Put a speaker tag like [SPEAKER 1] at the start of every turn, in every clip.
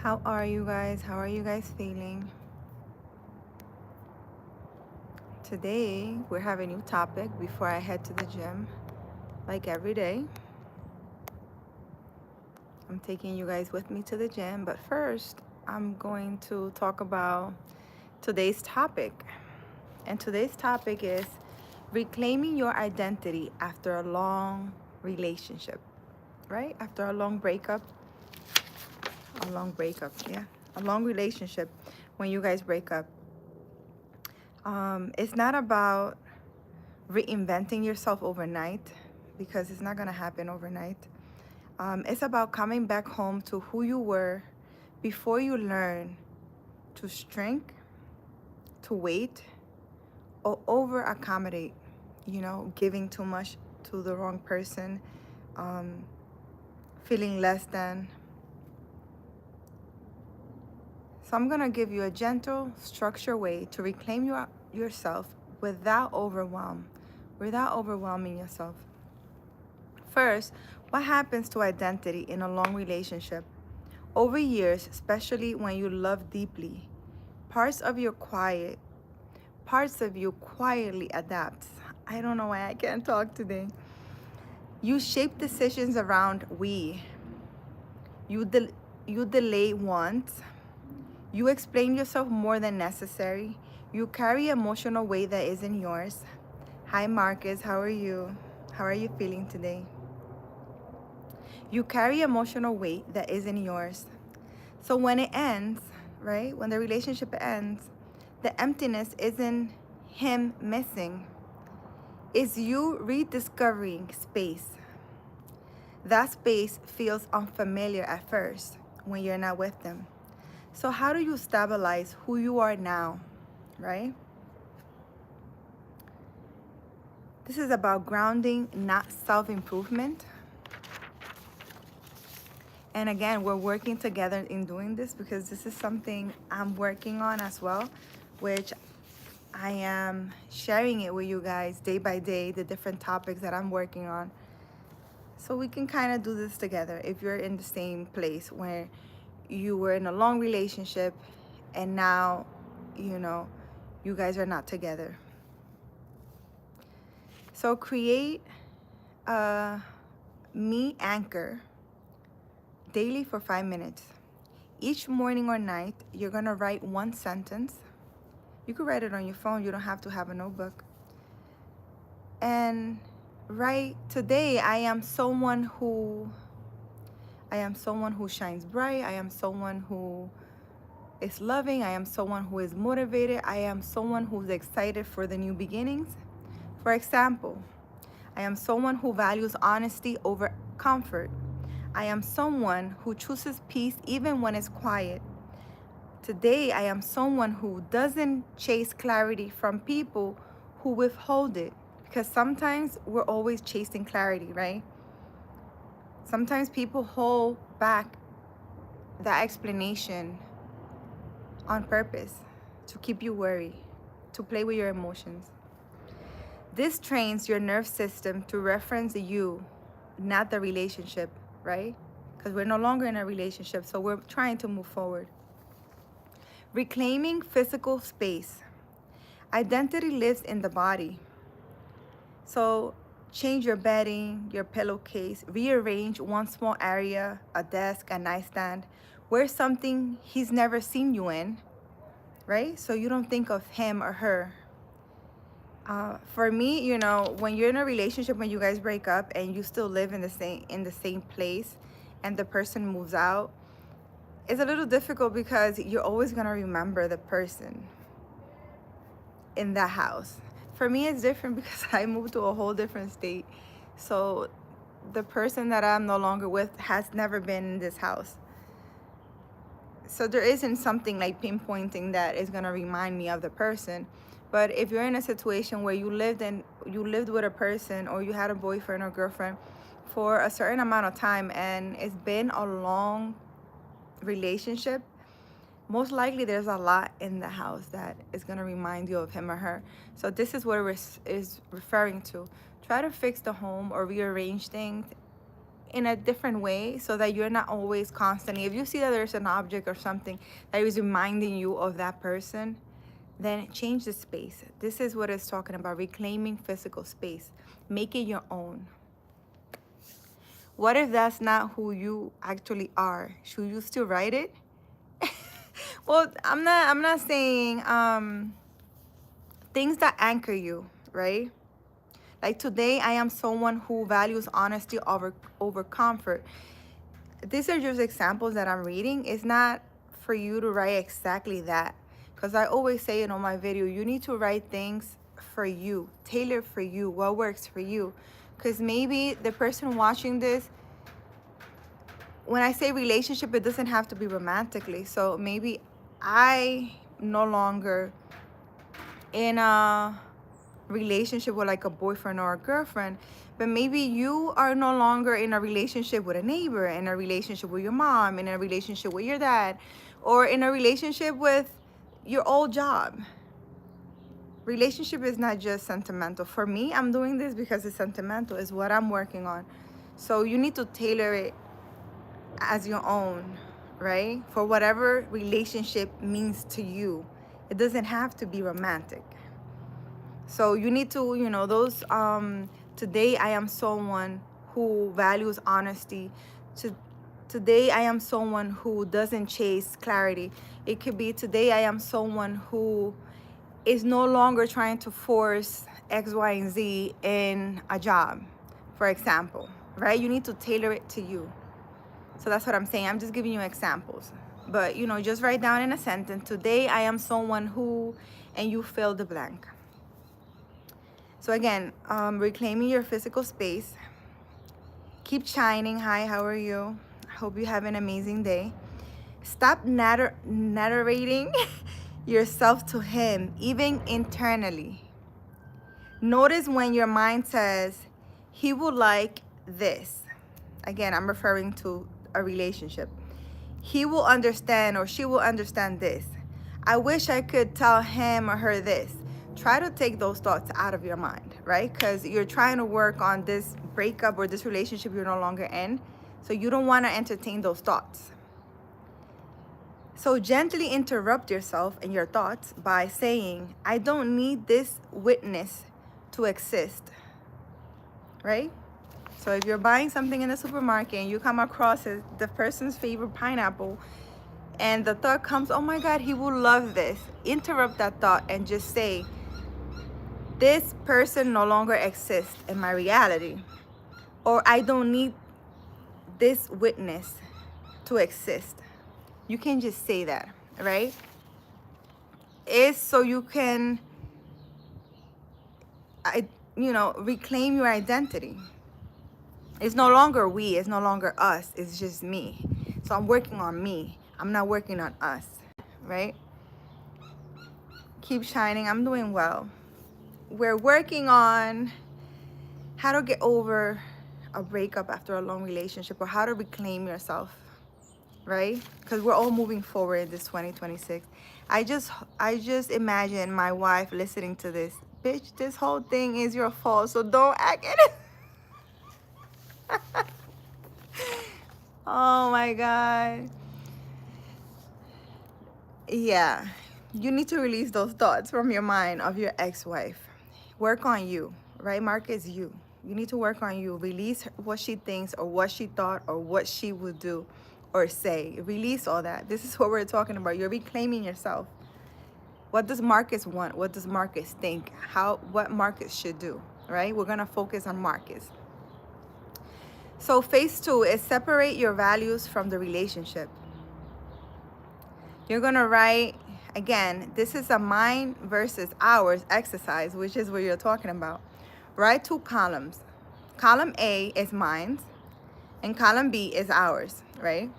[SPEAKER 1] How are you guys? How are you guys feeling? Today, we have a new topic before I head to the gym. Like every day, I'm taking you guys with me to the gym. But first, I'm going to talk about today's topic. And today's topic is reclaiming your identity after a long relationship, right? After a long breakup. Yeah. A long relationship when you guys break up. It's not about reinventing yourself overnight because it's not going to happen overnight. It's about coming back home to who you were before you learn to shrink, to wait, or over accommodate, giving too much to the wrong person, um, feeling less than. So I'm going to give you a gentle, structured way to reclaim yourself without without overwhelming yourself. First, what happens to identity in a long relationship? Over years, especially when you love deeply, parts of you quietly adapt. I don't know why I can't talk today. You shape decisions around we. You delay wants. You explain yourself more than necessary. You carry emotional weight that isn't yours. Hi Marcus, how are you? How are you feeling today? You carry emotional weight that isn't yours. So when it ends, right? When the relationship ends, the emptiness isn't him missing. It's you rediscovering space. That space feels unfamiliar at first when you're not with them. So how do you stabilize who you are now, right? This is about grounding, not self-improvement. And again, we're working together in doing this because this is something I'm working on as well, which I am sharing it with you guys day by day, the different topics that I'm working on. So we can kind of do this together if you're in the same place where you were in a long relationship and now, you guys are not together. So create a me anchor daily for 5 minutes. Each morning or night, you're going to write one sentence. You could write it on your phone. You don't have to have a notebook. And write, today I am someone who shines bright. I am someone who is loving. I am someone who is motivated. I am someone who's excited for the new beginnings. For example, I am someone who values honesty over comfort. I am someone who chooses peace even when it's quiet. Today, I am someone who doesn't chase clarity from people who withhold it. Because sometimes we're always chasing clarity, right? Sometimes people hold back that explanation on purpose to keep you worried, to play with your emotions. This trains your nerve system to reference you, not the relationship, right? Because we're no longer in a relationship, so we're trying to move forward. Reclaiming physical space. Identity lives in the body. So change your bedding, your pillowcase, rearrange one small area, a desk, a nightstand, wear something he's never seen you in, right? So you don't think of him or her. For me, when you're in a relationship, when you guys break up and you still live in the same place and the person moves out, it's a little difficult because you're always gonna remember the person in that house. For me, it's different because I moved to a whole different state. So the person that I'm no longer with has never been in this house. So there isn't something like pinpointing that is gonna remind me of the person. But if you're in a situation where you lived with a person, or you had a boyfriend or girlfriend for a certain amount of time and it's been a long relationship, most likely there's a lot in the house that is going to remind you of him or her. So this is what it is referring to. Try to fix the home or rearrange things in a different way so that you're not always constantly, if you see that there's an object or something that is reminding you of that person, then change the space. This is what it's talking about, reclaiming physical space. Make it your own. What if that's not who you actually are? Should you still write it? Well, I'm not saying things that anchor you, right? Like today, I am someone who values honesty over comfort. These are just examples that I'm reading. It's not for you to write exactly that. Because I always say in all my video, you need to write things for you, tailored for you, what works for you. Because maybe the person watching this, when I say relationship, it doesn't have to be romantically. So maybe I no longer in a relationship with like a boyfriend or a girlfriend, but maybe you are no longer in a relationship with a neighbor, in a relationship with your mom, in a relationship with your dad, or in a relationship with your old job. Relationship is not just sentimental. For me, I'm doing this because it's sentimental, it's what I'm working on. So you need to tailor it as your own, right? For whatever relationship means to you. It doesn't have to be romantic. So you need to, those, today I am someone who values honesty. Today I am someone who doesn't chase clarity. It could be today I am someone who is no longer trying to force X, Y, and Z in a job, for example, right? You need to tailor it to you. So that's what I'm saying. I'm just giving you examples. But, just write down in a sentence, today I am someone who, and you fill the blank. So again, reclaiming your physical space. Keep shining. Hi, how are you? I hope you have an amazing day. Stop narrating yourself to him, even internally. Notice when your mind says, he would like this. Again, I'm referring to a relationship. He will understand or she will understand this. I wish I could tell him or her this. Try to take those thoughts out of your mind, right? Because you're trying to work on this breakup or this relationship you're no longer in. So you don't want to entertain those thoughts. So gently interrupt yourself and your thoughts by saying, I don't need this witness to exist, right? So if you're buying something in the supermarket and you come across the person's favorite pineapple, and the thought comes, oh my God, he will love this. Interrupt that thought and just say, this person no longer exists in my reality. Or I don't need this witness to exist. You can just say that, right? It's so you can, reclaim your identity. It's no longer we, it's no longer us, it's just me. So I'm working on me. I'm not working on us, right? Keep shining. I'm doing well. We're working on how to get over a breakup after a long relationship, or how to reclaim yourself, right? Because we're all moving forward in this 2026. I just imagine my wife listening to this. Bitch, this whole thing is your fault, so don't act in it. Oh my God. Yeah, you need to release those thoughts from your mind of your ex-wife. Work on you, right? Marcus, you need to work on you. Release what she thinks or what she thought or what she would do or say. Release all that. This is what we're talking about. You're reclaiming yourself. What does Marcus want? What does Marcus think? What Marcus should do, right? We're gonna focus on Marcus. So phase 2 is separate your values from the relationship. You're gonna write, again, this is a mine versus ours exercise, which is what you're talking about. Write 2 columns. Column A is mine, and column B is ours, right?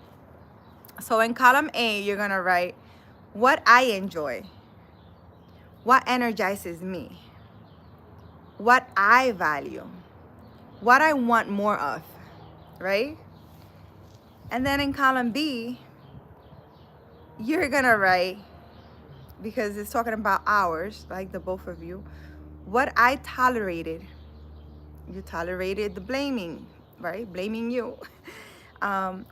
[SPEAKER 1] So in column A, you're gonna write what I enjoy, what energizes me, what I value, what I want more of, right? And then in column B, you're gonna write, because it's talking about ours, like the both of you, what I tolerated. You tolerated the blaming. right? Blaming you.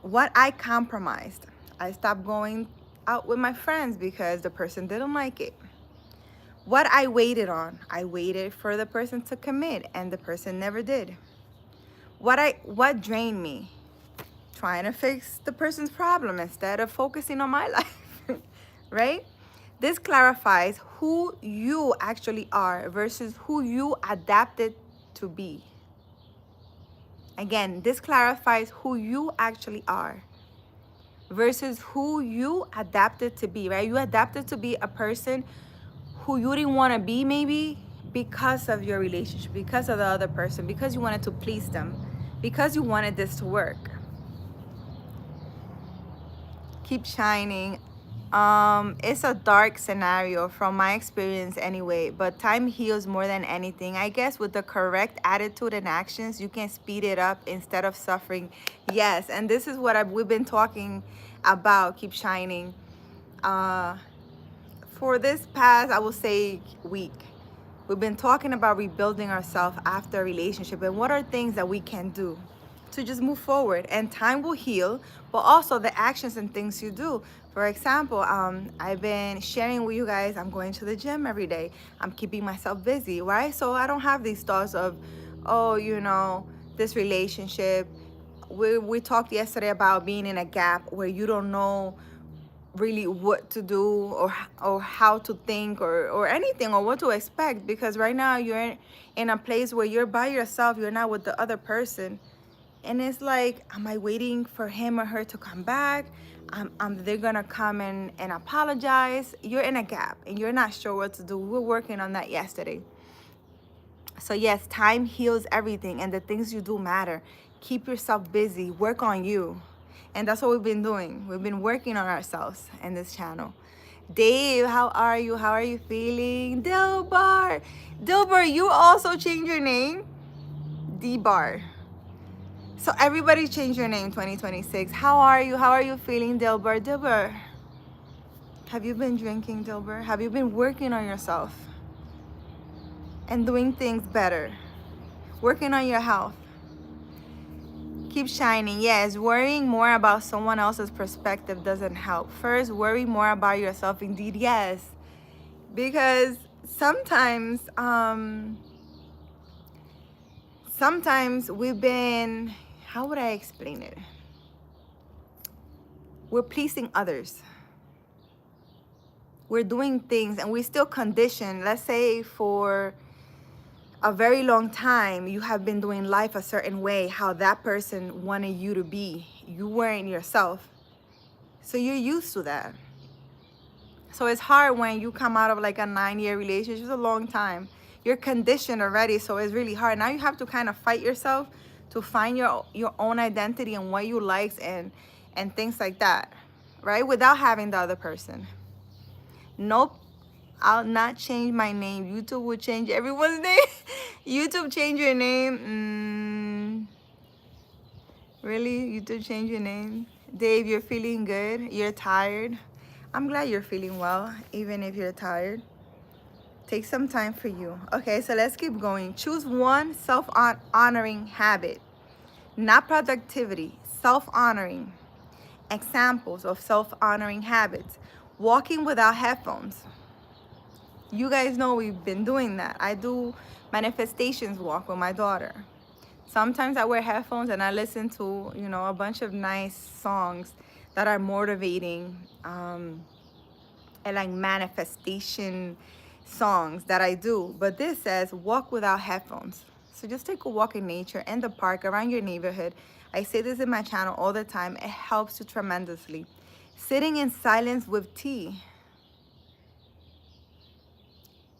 [SPEAKER 1] What I compromised. I stopped going out with my friends because the person didn't like it. What I waited on. I waited for the person to commit and the person never did. What drained me? Trying to fix the person's problem instead of focusing on my life, right? This clarifies who you actually are versus who you adapted to be. Again, this clarifies who you actually are versus who you adapted to be, right? You adapted to be a person who you didn't want to be, maybe because of your relationship, because of the other person, because you wanted to please them, because you wanted this to work. Keep shining. It's a dark scenario from my experience anyway, but time heals more than anything. I guess with the correct attitude and actions, you can speed it up instead of suffering. Yes, and this is what we've been talking about. Keep shining. For this past, I will say, week, we've been talking about rebuilding ourselves after a relationship and what are things that we can do to just move forward. And time will heal, but also the actions and things you do. For example, I've been sharing with you guys, I'm going to the gym every day. I'm keeping myself busy, right? So I don't have these thoughts of, oh, this relationship. We talked yesterday about being in a gap where you don't know really what to do or how to think or anything or what to expect, because right now you're in a place where you're by yourself, you're not with the other person, and it's like, am I waiting for him or her to come back? They're gonna come and apologize. You're in a gap and you're not sure what to do. We were working on that yesterday. So yes, time heals everything, and the things you do matter. Keep yourself busy, work on you. And that's what we've been doing. We've been working on ourselves in this channel. Dave, how are you? How are you feeling? Dilbar, you also changed your name? D-Bar. So everybody change your name 2026. How are you? How are you feeling, Dilbar? Dilbar, have you been drinking, Dilbar? Have you been working on yourself and doing things better? Working on your health? Keep shining. Yes, worrying more about someone else's perspective doesn't help. First, worry more about yourself. Indeed, yes. Because sometimes we've been, how would I explain it? We're pleasing others. We're doing things and we're still conditioned. Let's say for a very long time, you have been doing life a certain way, how that person wanted you to be. You weren't yourself. So you're used to that. So it's hard when you come out of like a 9-year relationship. It's a long time. You're conditioned already, so it's really hard. Now you have to kind of fight yourself to find your own identity and what you like and things like that, right? Without having the other person. Nope. I'll not change my name. YouTube will change everyone's name. YouTube change your name. Really? YouTube change your name? Dave, you're feeling good? You're tired? I'm glad you're feeling well, even if you're tired. Take some time for you. Okay, so let's keep going. Choose one self-honoring habit. Not productivity, self-honoring. Examples of self-honoring habits. Walking without headphones. You guys know we've been doing that. I do manifestations walk with my daughter. Sometimes I wear headphones and I listen to, a bunch of nice songs that are motivating, and like manifestation songs that I do. But this says walk without headphones. So just take a walk in nature, in the park, around your neighborhood. I say this in my channel all the time. It helps you tremendously. Sitting in silence with tea.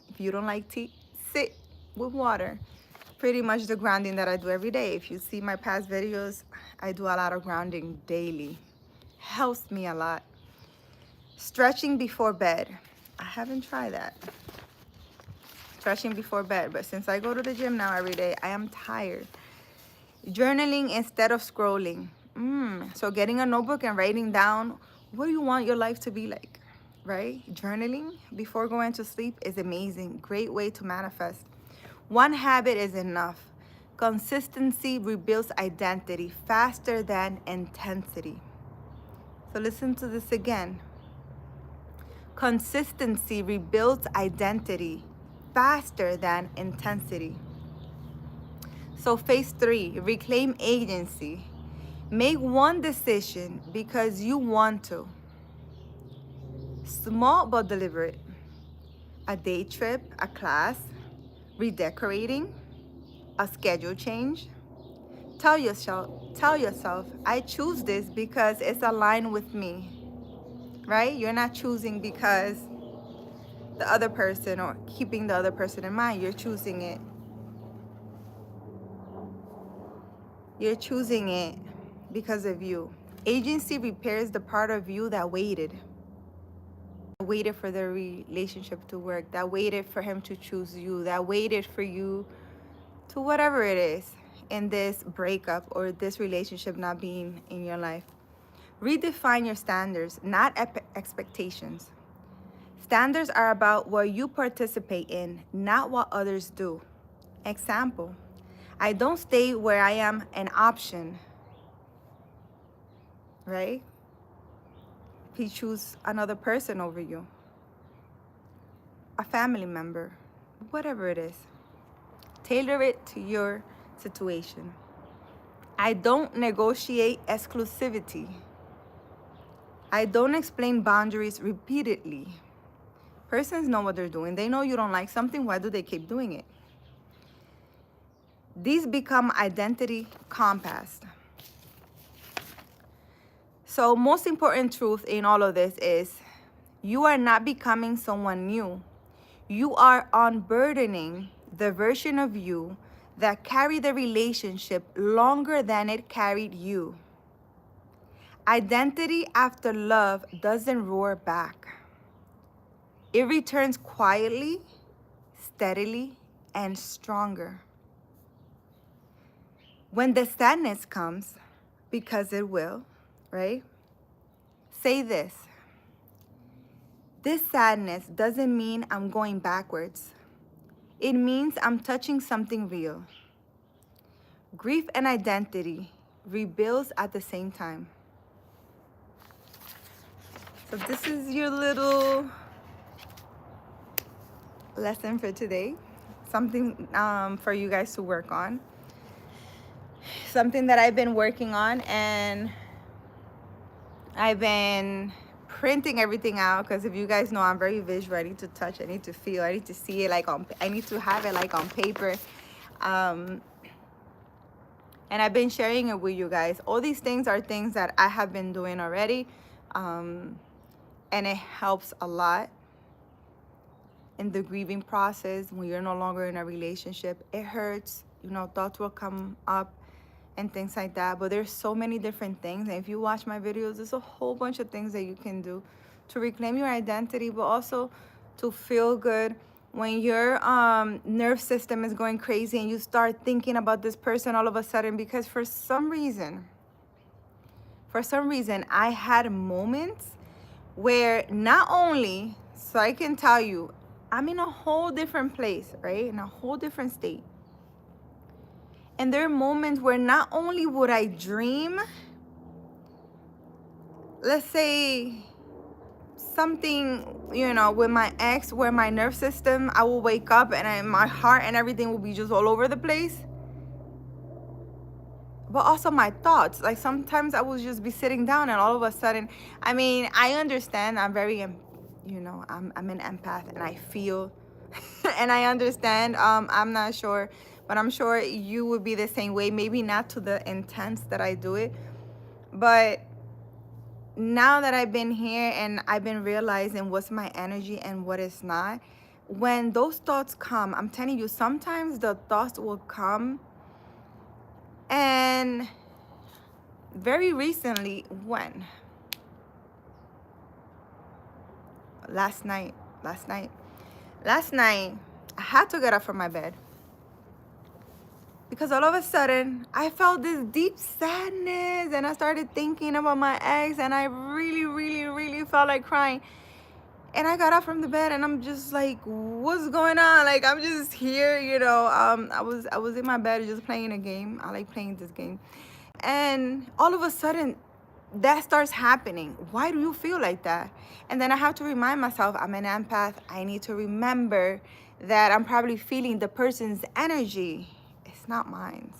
[SPEAKER 1] If you don't like tea, sit with water. Pretty much the grounding that I do every day. If you see my past videos, I do a lot of grounding daily. Helps me a lot. Stretching before bed. I haven't tried that. Stretching before bed, but since I go to the gym now every day, I am tired. Journaling instead of scrolling. So getting a notebook and writing down what do you want your life to be like, right? Journaling before going to sleep is amazing. Great way to manifest. One habit is enough. Consistency rebuilds identity faster than intensity. So listen to this again. Consistency rebuilds identity faster than intensity. So phase 3, reclaim agency. Make one decision because you want to. Small but deliberate. A day trip, a class, redecorating, a schedule change. Tell yourself, I choose this because it's aligned with me. Right? You're not choosing because the other person or keeping the other person in mind. You're choosing it. You're choosing it because of you. Agency repairs the part of you that waited for the relationship to work, that waited for him to choose you, that waited for you to whatever it is in this breakup or this relationship not being in your life. Redefine your standards, not expectations. Standards are about what you participate in, not what others do. Example, I don't stay where I am an option, right? If he chooses another person over you, a family member, whatever it is. Tailor it to your situation. I don't negotiate exclusivity. I don't explain boundaries repeatedly. Persons know what they're doing. They know you don't like something. Why do they keep doing it? These become identity compass. So most important truth in all of this is you are not becoming someone new. You are unburdening the version of you that carried the relationship longer than it carried you. Identity after love doesn't roar back. It returns quietly, steadily, and stronger. When the sadness comes, because it will, right? Say this. This sadness doesn't mean I'm going backwards. It means I'm touching something real. Grief and identity rebuilds at the same time. So this is your little lesson for today. Something for you guys to work on. Something that I've been working on, and I've been printing everything out because if you guys know, I'm very visual. I need to touch, I need to feel, I need to see it I need to have it like on paper. And I've been sharing it with you guys. All these things are things that I have been doing already. And it helps a lot in the grieving process when you're no longer in a relationship. It hurts, thoughts will come up and things like that, but there's so many different things. And if you watch my videos, there's a whole bunch of things that you can do to reclaim your identity, but also to feel good when your nerve system is going crazy and you start thinking about this person all of a sudden, because for some reason I had moments where not only, so I can tell you, I'm in a whole different place, right? In a whole different state. And there are moments where not only would I dream, let's say something, with my ex, where my nerve system, I will wake up and my heart and everything will be just all over the place. But also my thoughts, like sometimes I will just be sitting down and all of a sudden, I understand, I'm very, I'm an empath and I feel and I understand. I'm not sure, but I'm sure you would be the same way. Maybe not to the intense that I do it, but now that I've been here and I've been realizing what's my energy and what is not, when those thoughts come, I'm telling you, sometimes the thoughts will come. And very recently, when? Last night, I had to get up from my bed because all of a sudden I felt this deep sadness and I started thinking about my ex and I really, really, really felt like crying. And I got up from the bed and I'm just like, what's going on? Like, I'm just here, you know. I was in my bed just playing a game. I like playing this game. And all of a sudden, that starts happening. Why do you feel like that? And then I have to remind myself, I'm an empath. I need to remember that I'm probably feeling the person's energy. It's not mine.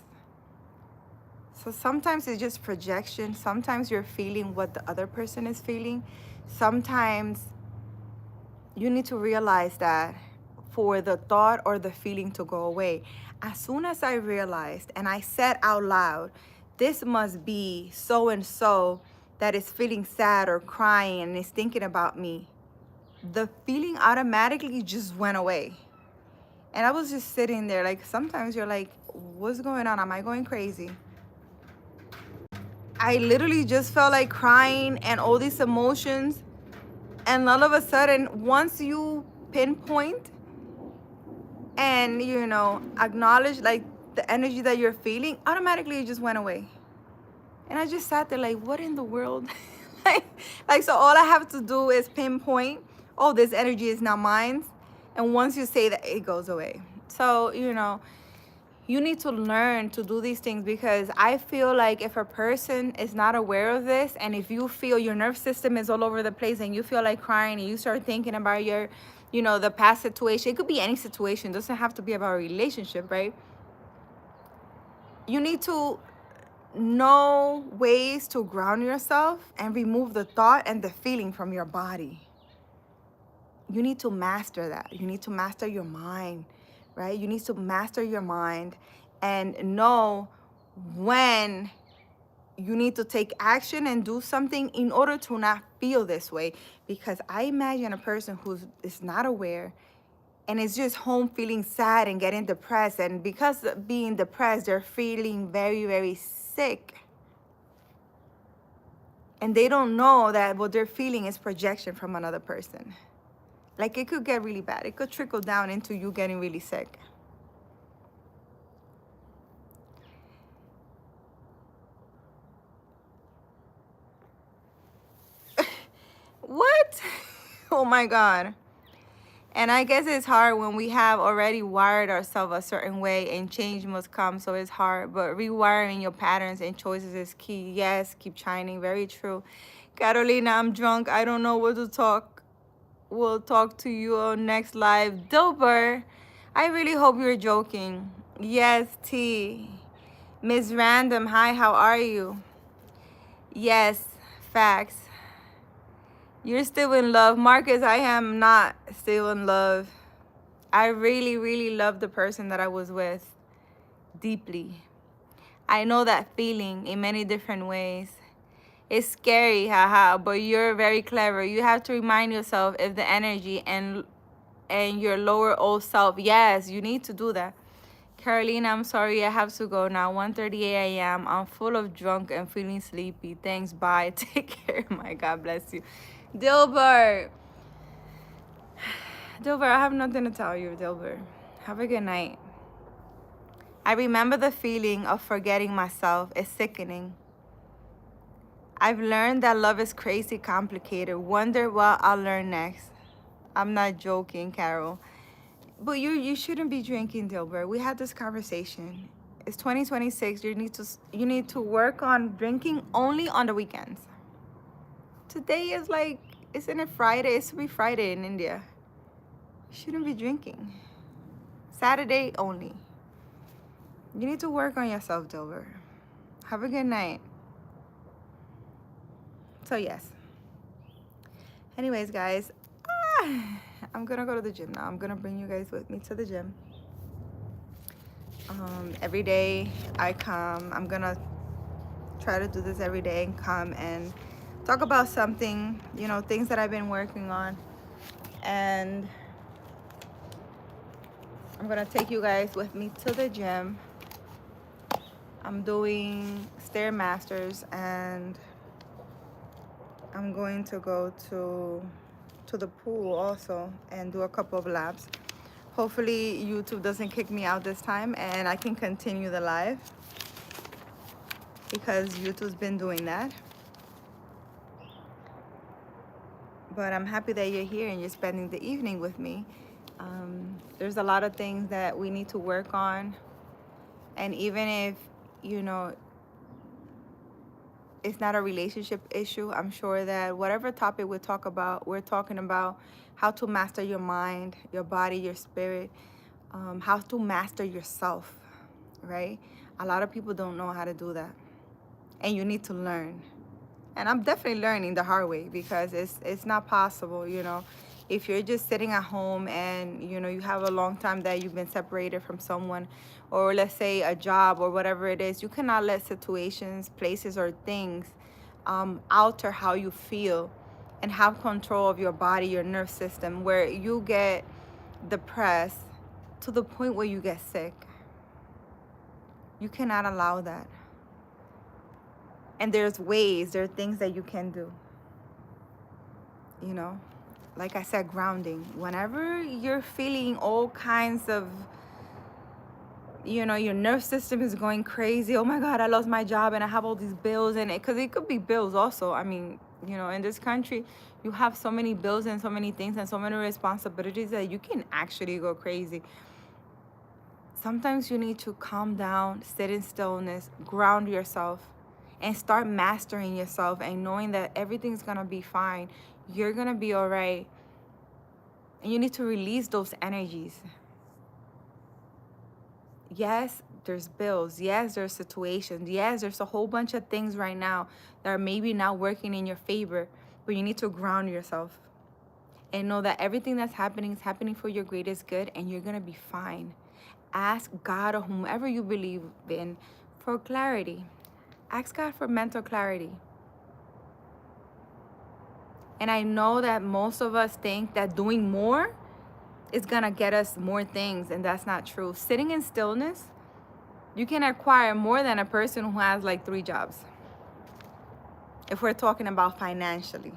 [SPEAKER 1] So sometimes it's just projection. Sometimes you're feeling what the other person is feeling. Sometimes you need to realize that for the thought or the feeling to go away. As soon as I realized and I said out loud, this must be so and so that is feeling sad or crying and is thinking about me, the feeling automatically just went away. And I was just sitting there, like, sometimes you're like, what's going on? Am I going crazy? I literally just felt like crying and all these emotions. And all of a sudden, once you pinpoint and, you know, acknowledge like the energy that you're feeling, automatically it just went away. And I just sat there like, what in the world? like, so all I have to do is pinpoint, oh, this energy is not mine. And once you say that, it goes away. So, you know, you need to learn to do these things, because I feel like if a person is not aware of this, and if you feel your nervous system is all over the place and you feel like crying and you start thinking about your, you know, the past situation, it could be any situation, it doesn't have to be about a relationship, right? You need to know ways to ground yourself and remove the thought and the feeling from your body. You need to master that. You need to master your mind, right? You need to master your mind and know when you need to take action and do something in order to not feel this way. Because I imagine a person who is not aware and is just home feeling sad and getting depressed. And because of being depressed, they're feeling very, very sick. And they don't know that what they're feeling is projection from another person. Like, it could get really bad. It could trickle down into you getting really sick. What? Oh my God. And I guess it's hard when we have already wired ourselves a certain way and change must come. So it's hard. But rewiring your patterns and choices is key. Yes, keep shining. Very true. Carolina, I'm drunk. I don't know what to talk. We'll talk to you on next live. Dilber, I really hope you're joking. Yes, T. Miss Random, hi, how are you? Yes, facts. You're still in love. Marcus, I am not still in love. I really, really love the person that I was with deeply. I know that feeling in many different ways. It's scary, haha, but you're very clever. You have to remind yourself if the energy and your lower old self. Yes, you need to do that. Carolina, I'm sorry, I have to go now. 1:30 a.m. I'm full of drunk and feeling sleepy. Thanks, bye. Take care. My God bless you. Dilbert. Dilbert, I have nothing to tell you, Dilbert. Have a good night. I remember the feeling of forgetting myself. It's sickening. I've learned that love is crazy complicated. Wonder what I'll learn next. I'm not joking, Carol. But you shouldn't be drinking, Dilbert. We had this conversation. It's 2026. You need to work on drinking only on the weekends. Today is like, isn't it Friday? It's to be Friday in India. You shouldn't be drinking. Saturday only. You need to work on yourself, Dilbert. Have a good night. So yes. Anyways, guys, I'm gonna go to the gym now. I'm gonna bring you guys with me to the gym. Every day I come. I'm gonna try to do this every day and come and talk about something, you know, things that I've been working on. And I'm gonna take you guys with me to the gym. I'm doing Stairmasters and I'm going to go to the pool also and do a couple of laps. Hopefully YouTube doesn't kick me out this time and I can continue the live, because YouTube's been doing that. But I'm happy that you're here and you're spending the evening with me. There's a lot of things that we need to work on. And even if, you know, it's not a relationship issue, I'm sure that whatever topic we talk about, we're talking about how to master your mind, your body, your spirit, how to master yourself, right? A lot of people don't know how to do that. And you need to learn. And I'm definitely learning the hard way, because it's not possible, you know. If you're just sitting at home and, you know, you have a long time that you've been separated from someone, or let's say a job or whatever it is, you cannot let situations, places, or things alter how you feel and have control of your body, your nerve system, where you get depressed to the point where you get sick. You cannot allow that. And there are things that you can do, you know. Like I said, grounding. Whenever you're feeling all kinds of, you know, your nerve system is going crazy. Oh my God, I lost my job and I have all these bills. And because it could be bills also. I mean, you know, in this country, you have so many bills and so many things and so many responsibilities that you can actually go crazy. Sometimes you need to calm down, sit in stillness, ground yourself, and start mastering yourself and knowing that everything's gonna be fine. You're gonna be all right. And you need to release those energies. Yes, there's bills. Yes, there's situations. Yes, there's a whole bunch of things right now that are maybe not working in your favor, but you need to ground yourself and know that everything that's happening is happening for your greatest good, and you're gonna be fine. Ask God or whomever you believe in for clarity. Ask God for mental clarity. And I know that most of us think that doing more is gonna get us more things, and that's not true. Sitting in stillness, you can acquire more than a person who has like 3 jobs. If we're talking about financially.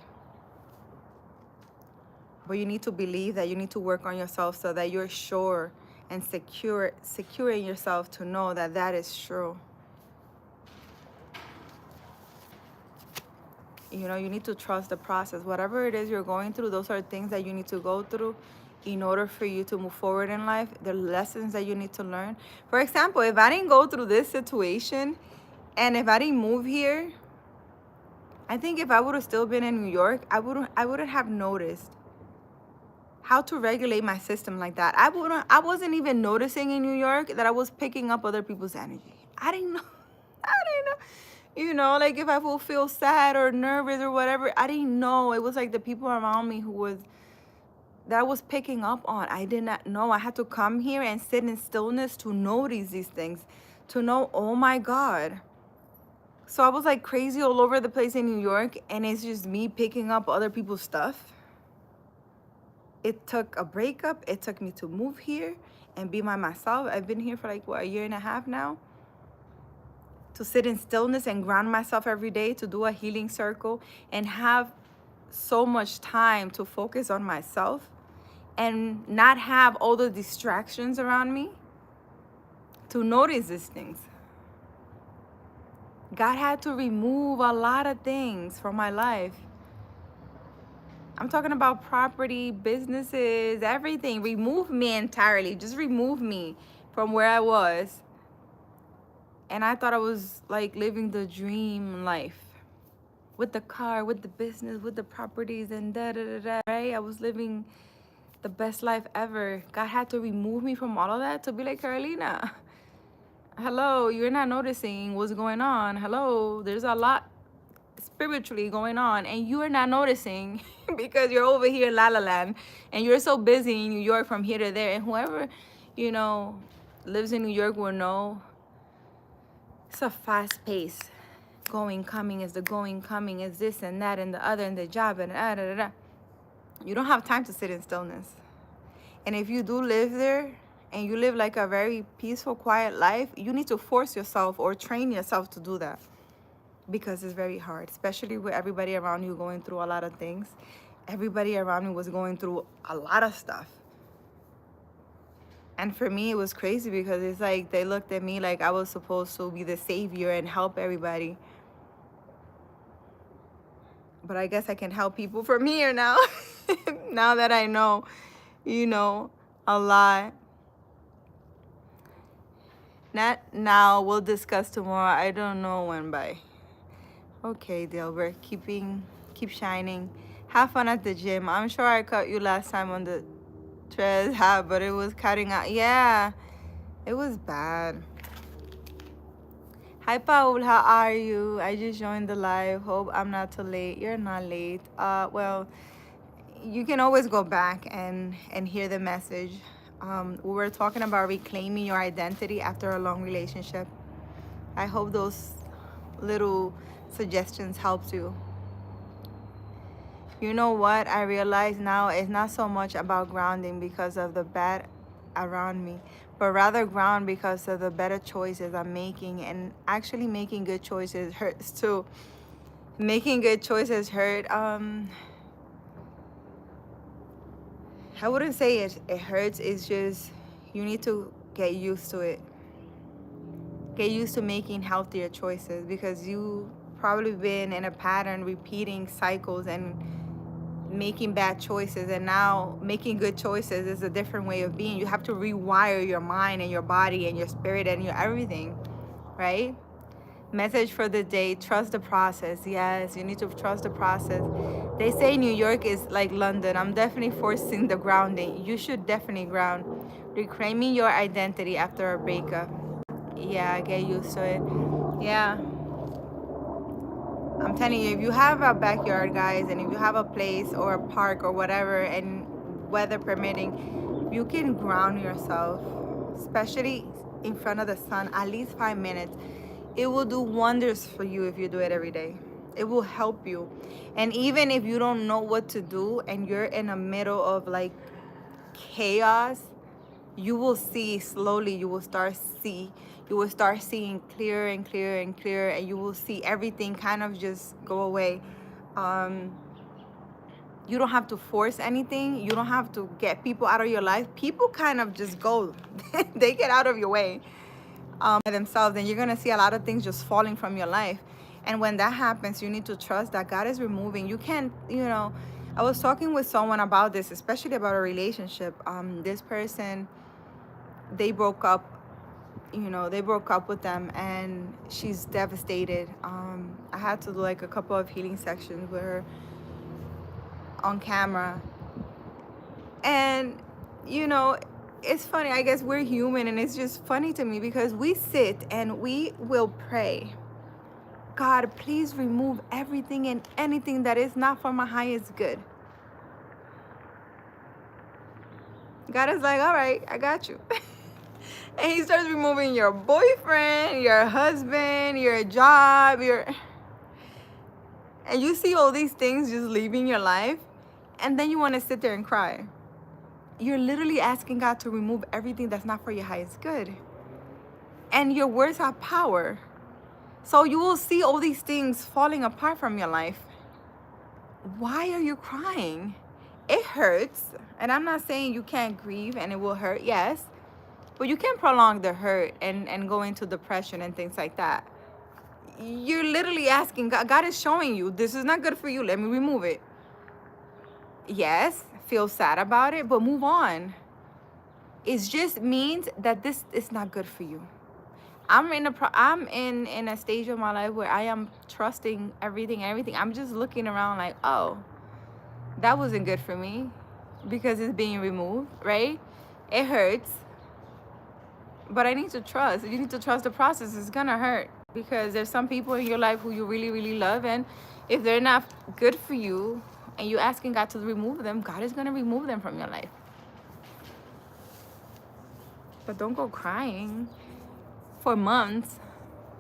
[SPEAKER 1] But you need to believe that you need to work on yourself so that you're sure and secure in yourself to know that that is true. You know, you need to trust the process. Whatever it is you're going through, those are things that you need to go through in order for you to move forward in life. The lessons that you need to learn. For example, if I didn't go through this situation and if I didn't move here, I think if I would have still been in New York, I wouldn't have noticed how to regulate my system like that. I wasn't even noticing in New York that I was picking up other people's energy. I didn't know. I didn't know. You know, like if I will feel sad or nervous or whatever, I didn't know. It was like the people around me that I was picking up on. I did not know. I had to come here and sit in stillness to notice these things, to know, oh my God. So I was like crazy all over the place in New York, and it's just me picking up other people's stuff. It took a breakup. It took me to move here and be by myself. I've been here for like, what, a year and a half now? To sit in stillness and ground myself every day, to do a healing circle and have so much time to focus on myself and not have all the distractions around me, to notice these things. God had to remove a lot of things from my life. I'm talking about property, businesses, everything. Remove me entirely. Just remove me from where I was. And I thought I was like living the dream life. With the car, with the business, with the properties, and right? I was living the best life ever. God had to remove me from all of that to be like, Carolina, hello, you're not noticing what's going on. Hello, there's a lot spiritually going on and you are not noticing because you're over here in La La Land and you're so busy in New York from here to there. And whoever, you know, lives in New York will know it's a fast pace. Going, coming is the going, coming is this and that and the other and the job and da da da. You don't have time to sit in stillness. And if you do live there and you live like a very peaceful, quiet life, you need to force yourself or train yourself to do that. Because it's very hard, especially with everybody around you going through a lot of things. Everybody around me was going through a lot of stuff. And for me, it was crazy because it's like they looked at me like I was supposed to be the savior and help everybody. But I guess I can help people from here now. Now that I know, a lot. Not now, we'll discuss tomorrow. I don't know when by. Okay, Dilbert, keep shining. Have fun at the gym. I'm sure I caught you last time on the tread, but it was cutting out. Yeah, it was bad. Hi, Paul. How are you? I just joined the live. Hope I'm not too late. You're not late. Well, you can always go back and hear the message. We were talking about reclaiming your identity after a long relationship. I hope those little suggestions helped you. You know what I realize now? It's not so much about grounding because of the bad around me, but rather ground because of the better choices I'm making. And actually making good choices hurts too. Making good choices hurt. I wouldn't say it hurts. It's just you need to get used to it. Get used to making healthier choices, because you probably been in a pattern repeating cycles and making bad choices, and now making good choices is a different way of being. You have to rewire your mind and your body and your spirit and your everything, right? Message for the day: trust the process. Yes, you need to trust the process. They say New York is like London. I'm definitely forcing the grounding. You should definitely ground. Reclaiming your identity after a breakup. Yeah, get used to it. Yeah, I'm telling you, if you have a backyard, guys, and if you have a place or a park or whatever, and weather permitting, you can ground yourself, especially in front of the sun, at least 5 minutes. It will do wonders for you if you do it every day. It will help you. And even if you don't know what to do and you're in the middle of like chaos, you will see slowly. You will start seeing clearer and clearer and clearer, and you will see everything kind of just go away. You don't have to force anything. You don't have to get people out of your life. People kind of just go. They get out of your way by themselves, and you're gonna see a lot of things just falling from your life. And when that happens, you need to trust that God is removing. You can't, I was talking with someone about this, especially about a relationship. This person, they broke up. They broke up with them, and she's devastated. I had to do like a couple of healing sections with her on camera. And it's funny, I guess we're human, and it's just funny to me because we sit and we will pray, God, please remove everything and anything that is not for my highest good. God is like, all right, I got you. And he starts removing your boyfriend, your husband, your job, and you see all these things just leaving your life, and then you want to sit there and cry. You're literally asking God to remove everything that's not for your highest good. And your words have power. So you will see all these things falling apart from your life. Why are you crying? It hurts. And I'm not saying you can't grieve and it will hurt, yes. But you can prolong the hurt and go into depression and things like that. You're literally asking God. God is showing you, this is not good for you. Let me remove it. Yes, feel sad about it, but move on. It just means that this is not good for you. I'm in a stage of my life where I am trusting everything. I'm just looking around like, oh, that wasn't good for me because it's being removed, right? It hurts, but I need to trust. You need to trust the process. It's gonna hurt because there's some people in your life who you really, really love, and if they're not good for you and you asking God to remove them, God is gonna remove them from your life. But don't go crying for months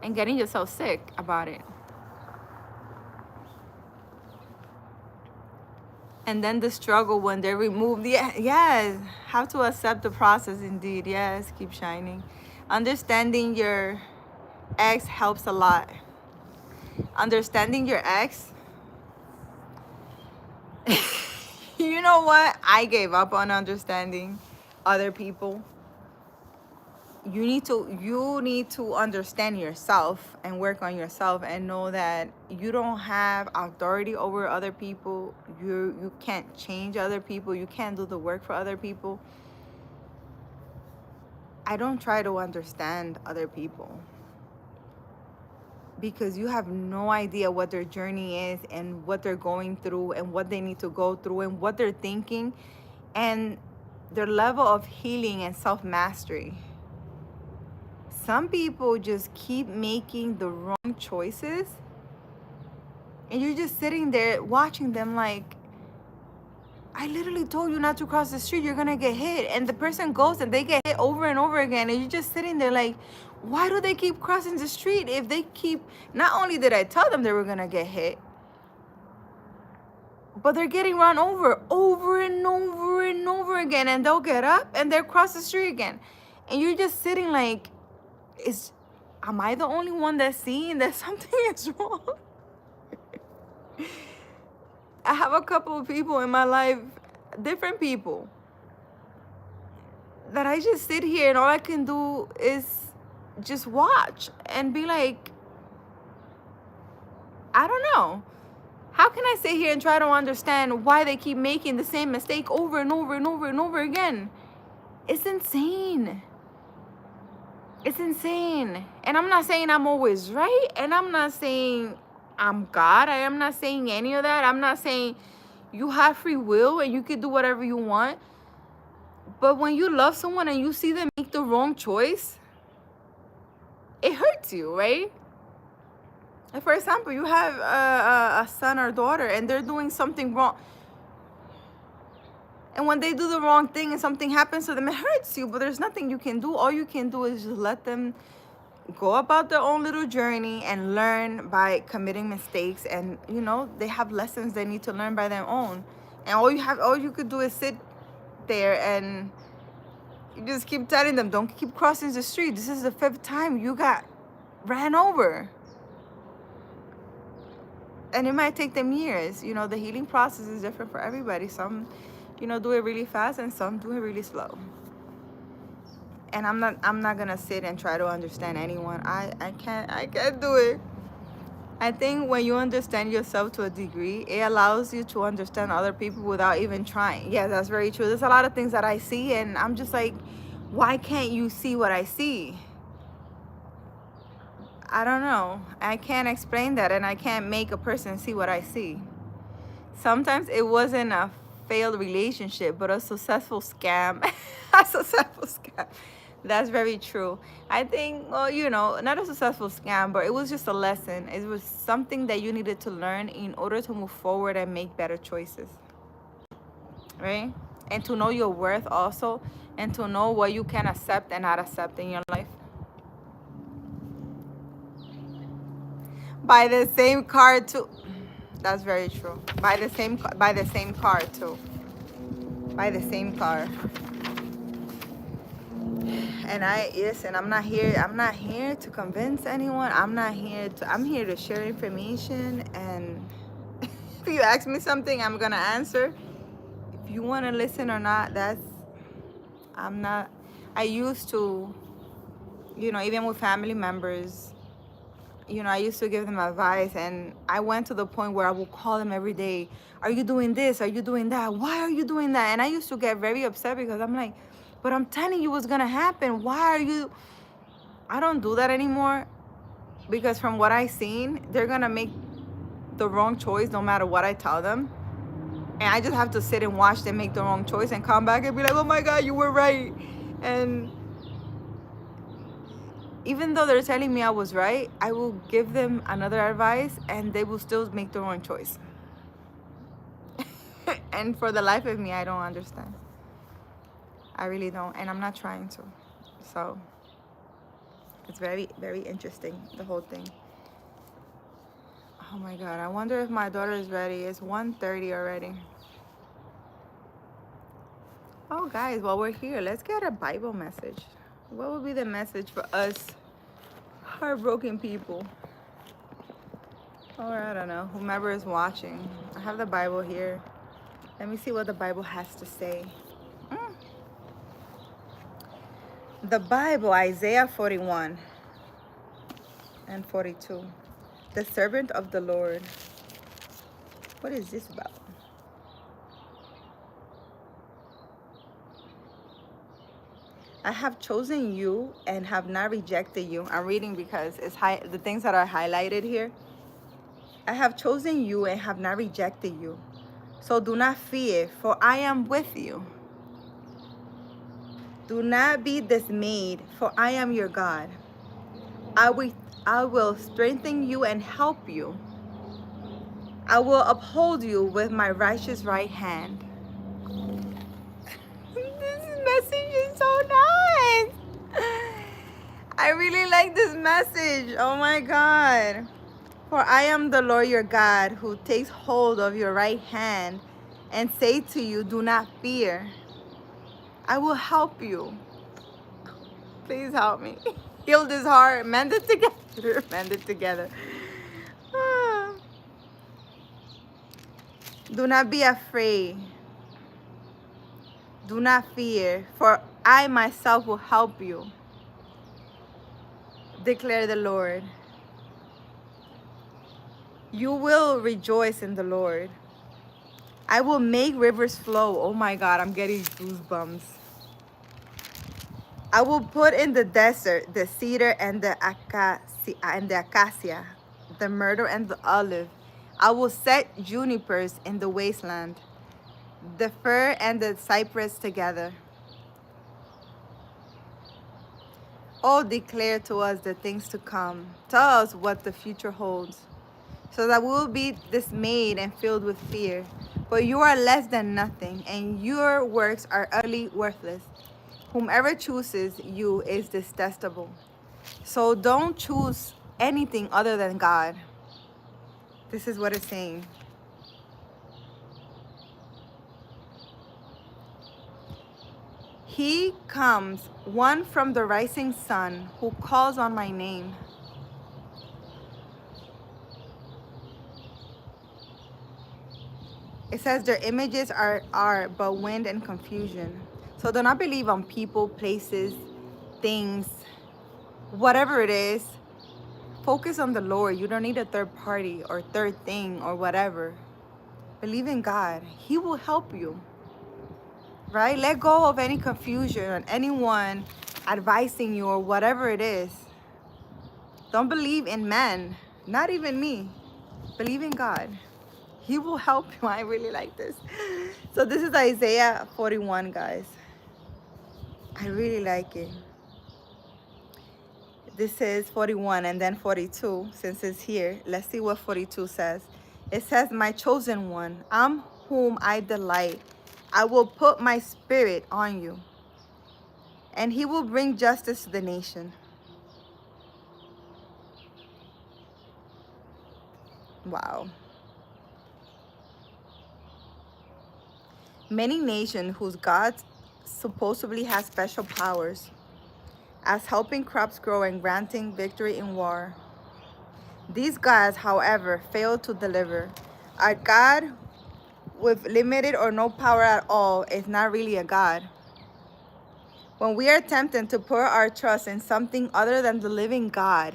[SPEAKER 1] and getting yourself sick about it. And then the struggle when they're removed. Yes, how to accept the process indeed. Yes, keep shining. Understanding your ex helps a lot. Understanding your ex, you know what? I gave up on understanding other people. you need to understand yourself and work on yourself and know that you don't have authority over other people. You can't change other people. You can't do the work for other people. I don't try to understand other people, because you have no idea what their journey is and what they're going through and what they need to go through and what they're thinking and their level of healing and self-mastery. Some people just keep making the wrong choices, and you're just sitting there watching them like, I literally told you not to cross the street, you're gonna get hit. And the person goes and they get hit over and over again, and you're just sitting there like, why do they keep crossing the street? If they keep, not only did I tell them they were gonna get hit, but they're getting run over and over again, and they'll get up and they'll cross the street again. And you're just sitting like, am I the only one that's seeing that something is wrong? I have a couple of people in my life, different people, that I just sit here and all I can do is just watch and be like, I don't know. How can I sit here and try to understand why they keep making the same mistake over and over again? It's insane. It's insane. And I'm not saying I'm always right. And I'm not saying I'm God. I am not saying any of that. I'm not saying you have free will and you can do whatever you want. But when you love someone and you see them make the wrong choice, it hurts you, right? Like, for example, you have a son or daughter and they're doing something wrong. And when they do the wrong thing and something happens to them, it hurts you, but there's nothing you can do. All you can do is just let them go about their own little journey and learn by committing mistakes. And, you know, they have lessons they need to learn by their own. And all you could do is sit there and you just keep telling them, don't keep crossing the street. This is the 5th time you got ran over. And it might take them years. You know, the healing process is different for everybody. Some, you know, do it really fast and some do it really slow. And I'm not gonna sit and try to understand anyone. I can't do it. I think when you understand yourself to a degree, it allows you to understand other people without even trying. Yeah, that's very true. There's a lot of things that I see and I'm just like, why can't you see what I see? I don't know. I can't explain that, and I can't make a person see what I see. Sometimes it wasn't a failed relationship, but a successful scam. A successful scam. That's very true. I think, well, you know, not a successful scam, but it was just a lesson. It was something that you needed to learn in order to move forward and make better choices. Right? And to know your worth also, and to know what you can accept and not accept in your life. By the same car too. That's very true. By the same car too. By the same car. And I'm not here to convince anyone. I'm here to share information, and if you ask me something, I'm gonna answer. If you wanna listen or not, I used to, you know, even with family members, you know, I used to give them advice, and I went to the point where I would call them every day. Are you doing this? Are you doing that? Why are you doing that? And I used to get very upset because I'm like, but I'm telling you what's gonna happen. Why are you? I don't do that anymore, because from what I've seen, they're gonna make the wrong choice no matter what I tell them. And I just have to sit and watch them make the wrong choice and come back and be like, oh my God, you were right. And even though they're telling me I was right, I will give them another advice and they will still make the wrong choice. And for the life of me, I don't understand. I really don't, and I'm not trying to. So it's very, very interesting, the whole thing. Oh my God, I wonder if my daughter is ready. It's 1:30 already. Oh guys, while we're here, let's get a Bible message. What would be the message for us heartbroken people? Or I don't know, whomever is watching. I have the Bible here. Let me see what the Bible has to say. the Bible, Isaiah 41 and 42. The servant of the Lord. What is this about? I have chosen you and have not rejected you. I'm reading because it's the things that are highlighted here. I have chosen you and have not rejected you. So do not fear, for I am with you. Do not be dismayed, for I am your God. I will strengthen you and help you. I will uphold you with my righteous right hand. This message is so nice. I really like this message. Oh my God. For I am the Lord your God, who takes hold of your right hand and say to you, do not fear. I will help you. Please help me. Heal this heart. Mend it together. Mend it together. Ah. Do not be afraid. Do not fear, for I myself will help you, declare the Lord. You will rejoice in the Lord. I will make rivers flow. Oh my God, I'm getting goosebumps. I will put in the desert the cedar and the acacia, the myrtle and the olive. I will set junipers in the wasteland, the fir and the cypress together. Oh, declare to us the things to come. Tell us what the future holds, so that we will be dismayed and filled with fear. But you are less than nothing, and your works are utterly worthless. Whomever chooses you is detestable. So don't choose anything other than God. This is what it's saying. He comes, one from the rising sun, who calls on my name. It says their images are but wind and confusion. So do not believe on people, places, things, whatever it is. Focus on the Lord. You don't need a third party or third thing or whatever. Believe in God. He will help you. Right? Let go of any confusion on anyone advising you or whatever it is. Don't believe in men. Not even me. Believe in God. He will help you. I really like this. So this is Isaiah 41, guys. I really like it. This is 41 and then 42, since it's here. Let's see what 42 says. It says, my chosen one, I'm whom I delight. I will put my spirit on you, and he will bring justice to the nation. Wow. Many nations whose gods supposedly have special powers, as helping crops grow and granting victory in war. These gods, however, fail to deliver. Our God, with limited or no power at all, is not really a God. When we are tempted to put our trust in something other than the living God,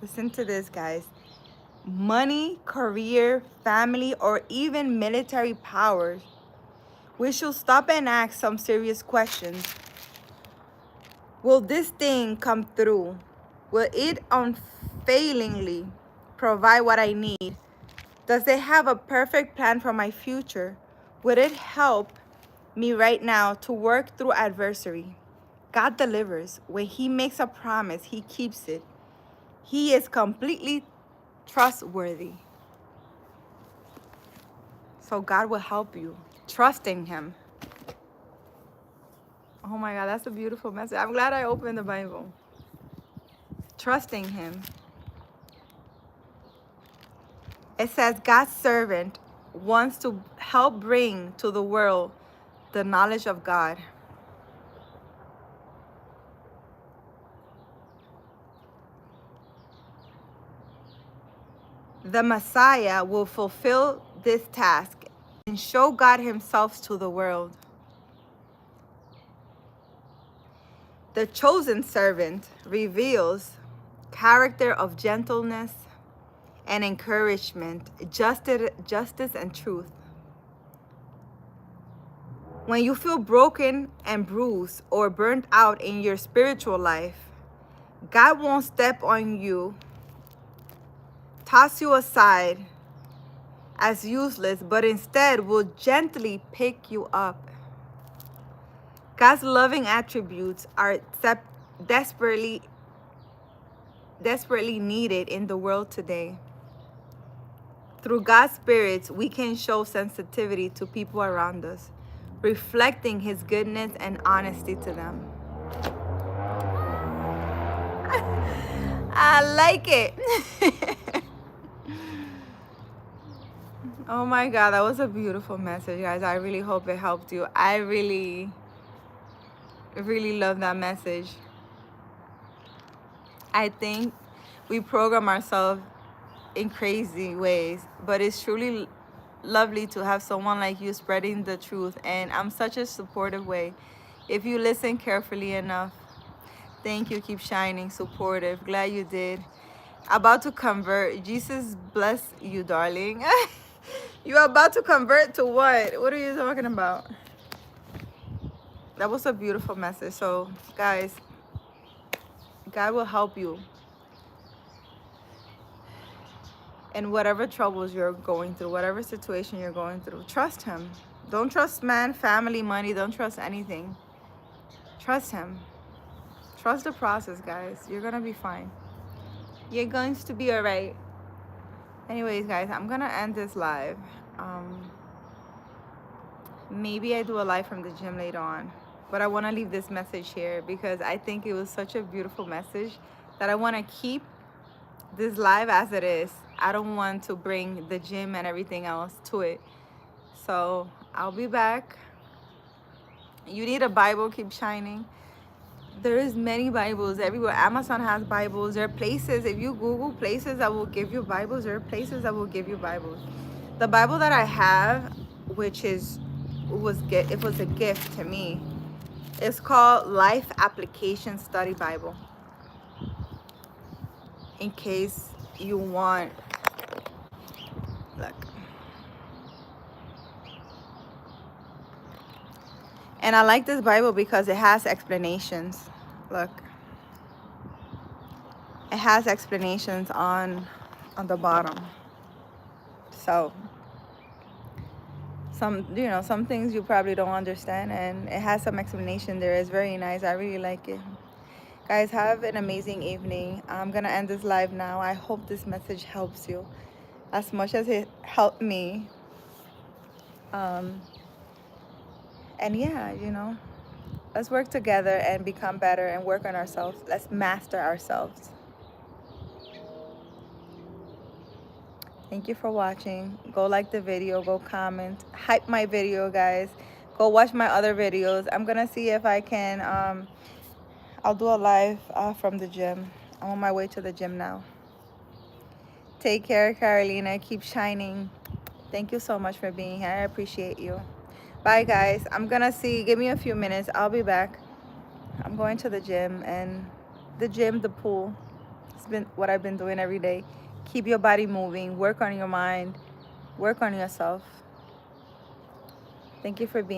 [SPEAKER 1] listen to this, guys. Money, career, family, or even military powers, we should stop and ask some serious questions. Will this thing come through? Will it unfailingly provide what I need? Does it have a perfect plan for my future? Would it help me right now to work through adversity? God delivers. When he makes a promise, he keeps it. He is completely trustworthy. So God will help you. Trusting him. Oh my God, that's a beautiful message. I'm glad I opened the Bible. Trusting him. It says God's servant wants to help bring to the world the knowledge of God. The Messiah will fulfill this task and show God himself to the world. The chosen servant reveals character of gentleness and encouragement, justice and truth. When you feel broken and bruised or burnt out in your spiritual life, God won't step on you, toss you aside as useless, but instead will gently pick you up. God's loving attributes are desperately needed in the world today. Through God's Spirit, we can show sensitivity to people around us, reflecting His goodness and honesty to them. I like it. Oh my God, that was a beautiful message, guys. I really hope it helped you. I really love that message. I think we program ourselves in crazy ways, but it's truly lovely to have someone like you spreading the truth, and I'm such a supportive way. If you listen carefully enough. Thank you. Keep shining. Supportive. Glad you did. About to convert. Jesus bless you, darling. You about to convert to what? What are you talking about? That was a beautiful message. So, guys, God will help you in whatever troubles you're going through, whatever situation you're going through. Trust Him. Don't trust man, family, money. Don't trust anything. Trust Him. Trust the process, guys. You're going to be fine. You're going to be all right. Anyways, guys, I'm going to end this live. Maybe I do a live from the gym later on. But I want to leave this message here because I think it was such a beautiful message that I want to keep this live as it is. I don't want to bring the gym and everything else to it. So I'll be back. You need a Bible, keep shining. There is many Bibles everywhere. Amazon has Bibles. There are places, if you Google places that will give you Bibles, there are places that will give you Bibles. The Bible that I have, which it was a gift to me, it's called Life Application Study Bible. In case you want, look. And I like this Bible because it has explanations. Look. It has explanations on the bottom. So some things you probably don't understand, and it has some explanation there. It's very nice. I really like it. Guys, have an amazing evening. I'm gonna end this live now. I hope this message helps you as much as it helped me. And yeah, let's work together and become better and work on ourselves. Let's master ourselves. Thank you for watching. Go like the video, go comment, hype my video, guys. Go watch my other videos. I'm gonna see if I can I'll do a live from the gym. I'm on my way to the gym now. Take care, Carolina. Keep shining. Thank you so much for being here. I appreciate you. Bye, guys. I'm gonna see. Give me a few minutes. I'll be back. I'm going to the gym, and the pool. It's been what I've been doing every day. Keep your body moving. Work on your mind. Work on yourself. Thank you for being